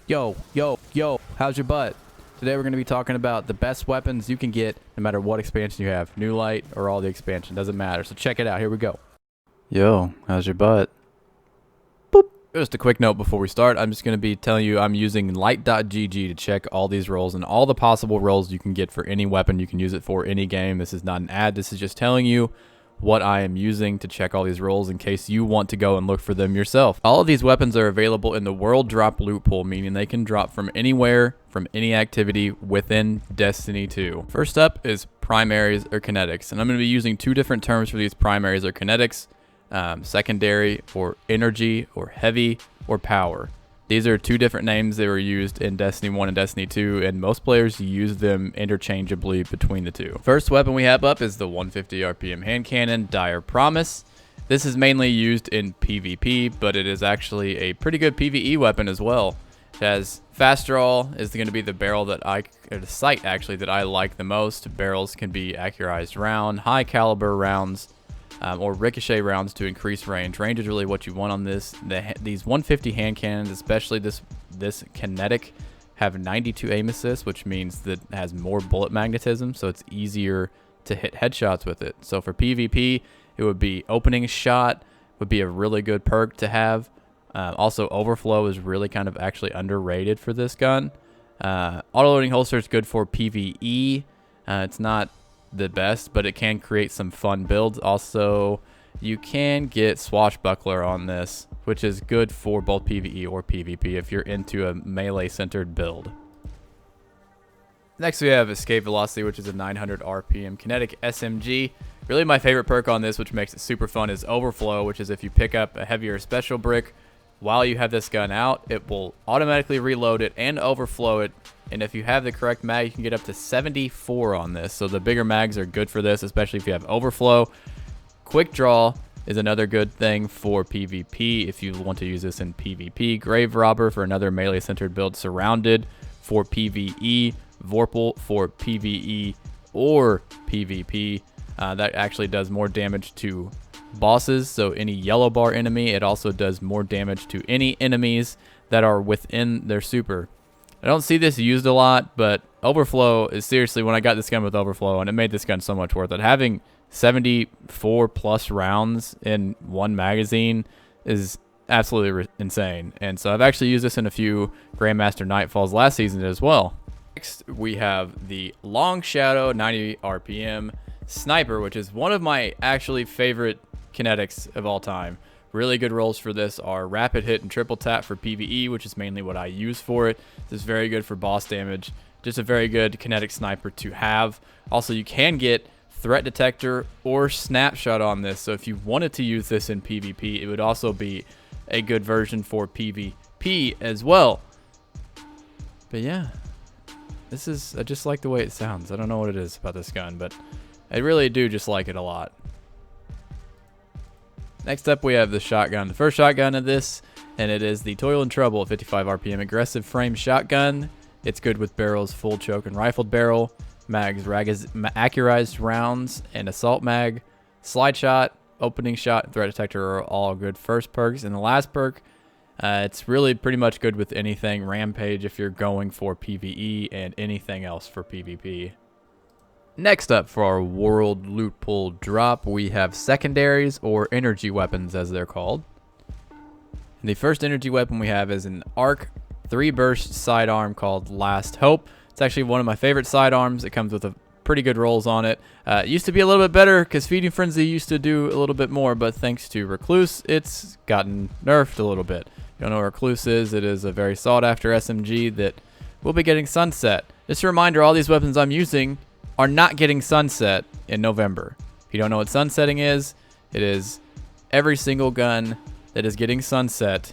Yo, how's your butt? Today we're going to be talking about the best weapons you can get no matter what expansion you have. New Light or all the expansion, doesn't matter. So check it out, here we go. Yo, how's your butt? Boop. Just a quick note before we start, I'm just going to be telling you I'm using light.gg to check all these rolls and all the possible rolls you can get for any weapon. You can use it for any game. This is not an ad, this is just telling you what I am using to check all these rolls in case you want to go and look for them yourself. All of these weapons are available in the world drop loot pool, meaning they can drop from anywhere, from any activity within Destiny 2. First up is primaries or kinetics, and I'm going to be using two different terms for these primaries or kinetics, secondary or energy or heavy or power. These are two different names that were used in Destiny 1 and Destiny 2, and most players use them interchangeably between the two. First weapon we have up is the 150 RPM Handcannon, Dire Promise. This is mainly used in PvP, but it is actually a pretty good PvE weapon as well. It has fast draw, is going to be the barrel that the sight actually that I like the most. Barrels can be accurized round, high caliber rounds, or ricochet rounds to increase range. Range is really what you want on this. These 150 hand cannons, especially this Kinetic, have 92 aim assist, which means that it has more bullet magnetism, so it's easier to hit headshots with it. So for PvP, it would be opening shot would be a really good perk to have. Also, overflow is really kind of actually underrated for this gun. Auto-loading holster is good for PvE. It's not the best, but it can create some fun builds. Also, you can get swashbuckler on this, which is good for both PvE or PvP if you're into a melee centered build. Next we have escape velocity, which is a 900 RPM kinetic SMG. Really my favorite perk on this, which makes it super fun, is overflow, which is if you pick up a heavier special brick while you have this gun out, it will automatically reload it and overflow it. And if you have the correct mag, you can get up to 74 on this. So the bigger mags are good for this, especially if you have overflow. Quick draw is another good thing for PvP if you want to use this in PvP. Grave Robber for another melee centered build. Surrounded for PvE. Vorpal for PvE or PvP. That actually does more damage to bosses, so any yellow bar enemy. It also does more damage to any enemies that are within their super. I don't see this used a lot, but overflow is seriously, when I got this gun with overflow, and it made this gun so much worth it. Having 74 plus rounds in one magazine is absolutely insane. And so I've actually used this in a few Grandmaster Nightfalls last season as well. Next, we have the Long Shadow 90 RPM Sniper, which is one of my actually favorite kinetics of all time. Really good rolls for this are rapid hit and triple tap for PvE, which is mainly what I use for it. This is very good for boss damage. Just a very good kinetic sniper to have. Also, you can get threat detector or snapshot on this. So if you wanted to use this in PvP, it would also be a good version for PvP as well. But yeah, I just like the way it sounds. I don't know what it is about this gun, but I really do just like it a lot. Next up, we have the shotgun. The first shotgun of this, and it is the Toil and Trouble 55 RPM aggressive frame shotgun. It's good with barrels, full choke, and rifled barrel. Mags, accurized rounds, and assault mag. Slide shot, opening shot, and threat detector are all good first perks. And the last perk, it's really pretty much good with anything. Rampage if you're going for PvE, and anything else for PvP. Next up for our world loot pool drop, we have secondaries or energy weapons as they're called. And the first energy weapon we have is an arc 3-burst sidearm called Last Hope. It's actually one of my favorite sidearms. It comes with a pretty good rolls on it. It used to be a little bit better because Feeding Frenzy used to do a little bit more, but thanks to Recluse, it's gotten nerfed a little bit. You don't know what Recluse is. It is a very sought after SMG that will be getting sunset. Just a reminder, all these weapons I'm using are not getting sunset in November. If you don't know what sunsetting is, it is every single gun that is getting sunset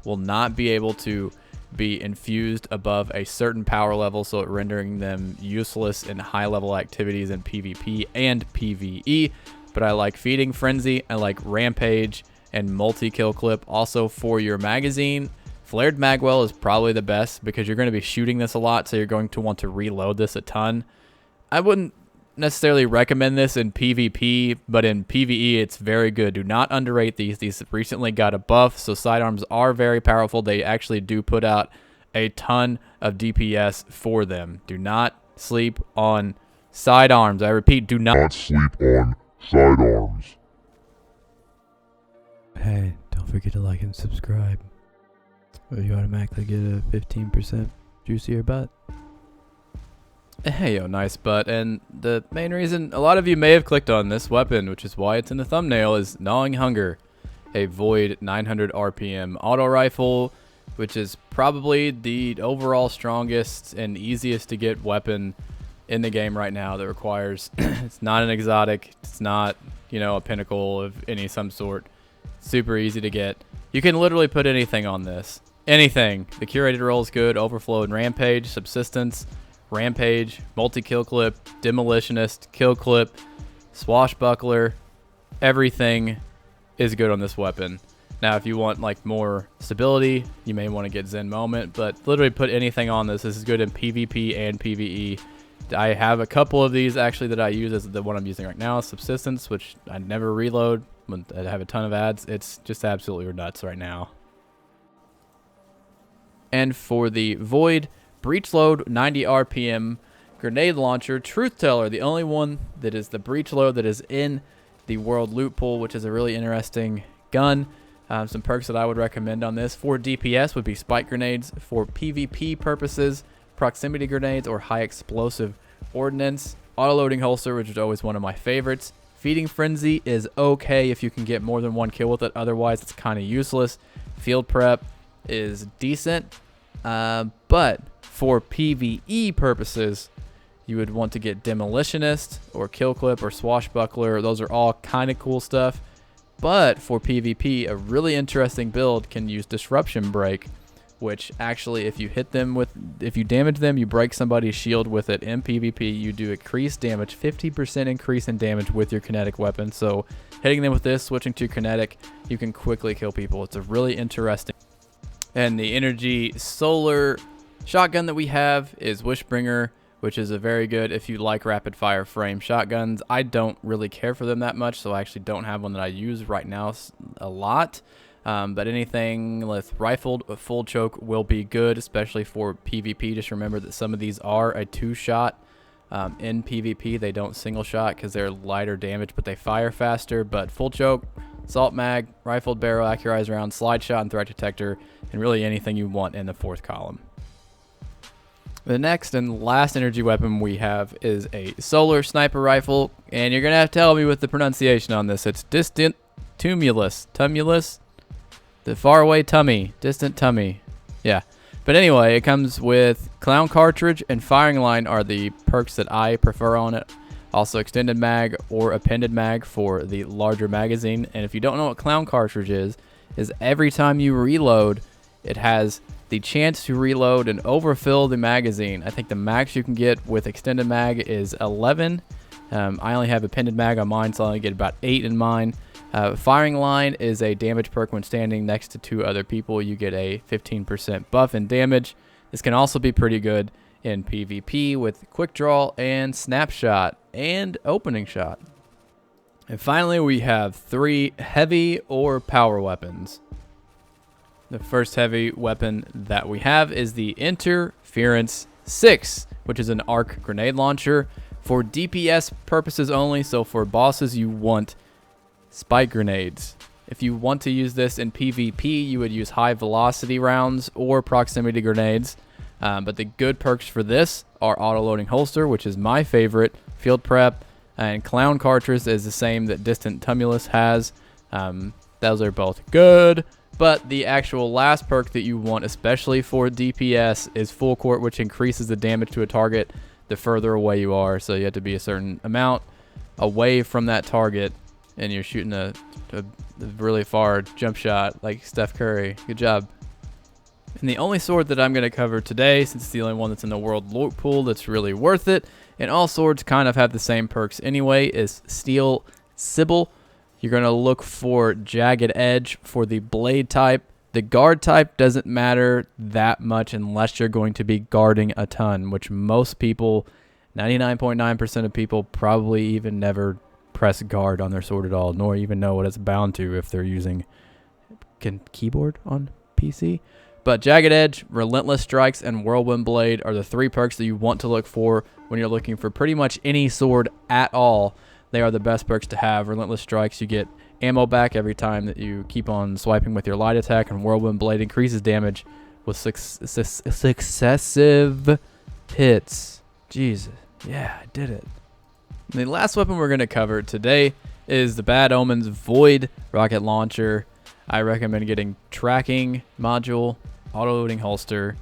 will not be able to be infused above a certain power level, so it rendering them useless in high level activities in PvP and PvE. But I like Feeding Frenzy, I like Rampage, and multi-kill clip. Also for your magazine, Flared Magwell is probably the best because you're going to be shooting this a lot, so you're going to want to reload this a ton. I wouldn't necessarily recommend this in PvP, but in PvE, it's very good. Do not underrate these. These recently got a buff, so sidearms are very powerful. They actually do put out a ton of DPS for them. Do not sleep on sidearms. I repeat, do not sleep on sidearms. Hey, don't forget to like and subscribe, or you automatically get a 15% juicier butt. Hey yo, nice butt. And the main reason a lot of you may have clicked on this weapon, which is why it's in the thumbnail, is Gnawing Hunger, a Void 900 RPM auto rifle, which is probably the overall strongest and easiest to get weapon in the game right now that requires it's not an exotic, it's not, you know, a pinnacle of any some sort. Super easy to get. You can literally put anything on this. Anything. The curated role is good. Overflow and Rampage, Subsistence, Rampage, Multi-Kill Clip, Demolitionist, Kill Clip, Swashbuckler. Everything is good on this weapon. Now, if you want like more stability, you may want to get Zen Moment, but literally put anything on this. This is good in PvP and PvE. I have a couple of these actually that I use as the one I'm using right now, Subsistence, which I never reload when I have a ton of ads. It's just absolutely nuts right now. And for the Void Breach Load 90 RPM grenade launcher, Truthteller, the only one that is the breach load that is in the world loot pool, which is a really interesting gun. Some perks that I would recommend on this for DPS would be spike grenades. For PvP purposes, proximity grenades or high explosive ordnance. Auto-loading holster, which is always one of my favorites. Feeding Frenzy is okay if you can get more than one kill with it. Otherwise, it's kind of useless. Field Prep is decent. But for PvE purposes, you would want to get Demolitionist or Kill Clip or Swashbuckler. Those are all kind of cool stuff. But for PvP, a really interesting build can use Disruption Break, which actually, if you damage them, you break somebody's shield with it in PvP, you do increased damage, 50% increase in damage with your kinetic weapon. So hitting them with this, switching to kinetic, you can quickly kill people. It's a really interesting. And the energy solar shotgun that we have is Wishbringer, which is a very good if you like rapid fire frame shotguns. I don't really care for them that much, so I actually don't have one that I use right now a lot. But anything with rifled full choke will be good, especially for PvP. Just remember that some of these are a 2-shot in PvP. They don't single shot because they're lighter damage, but they fire faster. But full choke, assault mag, rifled barrel, accurized round, slide shot, and threat detector, and really anything you want in the 4th column. The next and last energy weapon we have is a solar sniper rifle, and you're gonna have to tell me with the pronunciation on this. It's distant Tumulus. The faraway tummy, distant tummy. Yeah. But anyway, it comes with clown cartridge and firing line are the perks that I prefer on it. Also extended mag or appended mag for the larger magazine. And if you don't know what clown cartridge is every time you reload, it has the chance to reload and overfill the magazine. I think the max you can get with extended mag is 11. I only have appended mag on mine, so I only get about 8 in mine. Firing line is a damage perk when standing next to 2 other people. You get a 15% buff in damage. This can also be pretty good in PvP with quick draw and snapshot and opening shot. And finally, we have 3 heavy or power weapons. The first heavy weapon that we have is the Interference 6, which is an arc grenade launcher for DPS purposes only. So for bosses, you want spike grenades. If you want to use this in PvP, you would use high velocity rounds or proximity grenades. But the good perks for this are auto-loading holster, which is my favorite, field prep, and clown cartridge is the same that distant Tumulus has. Those are both good. But the actual last perk that you want, especially for DPS, is full court, which increases the damage to a target the further away you are. So you have to be a certain amount away from that target, and you're shooting a really far jump shot like Steph Curry. Good job. And the only sword that I'm going to cover today, since it's the only one that's in the world loot pool that's really worth it, and all swords kind of have the same perks anyway, is Steel Sybil. You're going to look for Jagged Edge for the blade type. The guard type doesn't matter that much unless you're going to be guarding a ton, which most people, 99.9% of people, probably even never press guard on their sword at all, nor even know what it's bound to if they're using keyboard on PC. But Jagged Edge, Relentless Strikes, and Whirlwind Blade are the 3 perks that you want to look for when you're looking for pretty much any sword at all. They are the best perks to have. Relentless Strikes, you get ammo back every time that you keep on swiping with your light attack, and Whirlwind Blade increases damage with successive hits. Jesus. Yeah, I did it. And the last weapon we're going to cover today is the Bad Omens Void Rocket Launcher. I recommend getting Tracking Module, Auto-Loading Holster,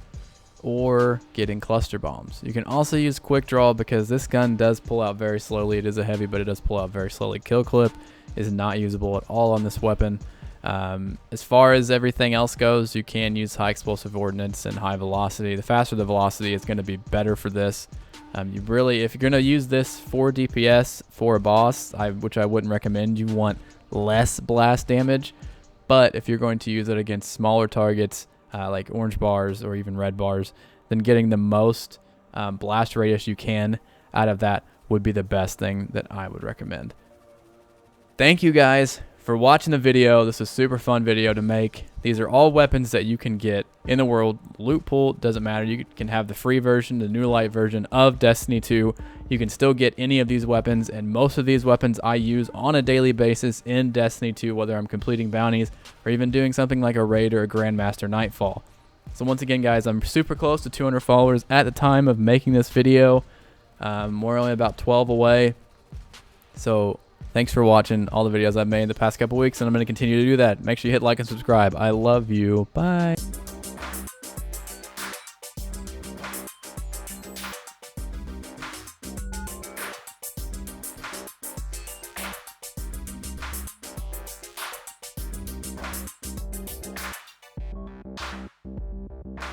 or getting Cluster Bombs. You can also use Quick Draw because this gun does pull out very slowly. It is a heavy, but it does pull out very slowly. Kill Clip is not usable at all on this weapon. As far as everything else goes, you can use High Explosive Ordnance and High Velocity. The faster the velocity is going to be better for this. If you're going to use this for DPS for a boss, which I wouldn't recommend, you want less blast damage. But if you're going to use it against smaller targets, like orange bars or even red bars, then getting the most blast radius you can out of that would be the best thing that I would recommend. Thank you guys for watching the video. This is a super fun video to make. These are all weapons that you can get in the world. Loot pool, doesn't matter. You can have the free version, the new light version of Destiny 2. You can still get any of these weapons, and most of these weapons I use on a daily basis in Destiny 2, whether I'm completing bounties or even doing something like a raid or a Grandmaster Nightfall. So once again, guys, I'm super close to 200 followers at the time of making this video. We're only about 12 away. So thanks for watching all the videos I've made in the past couple weeks, and I'm going to continue to do that. Make sure you hit like and subscribe. I love you. Bye.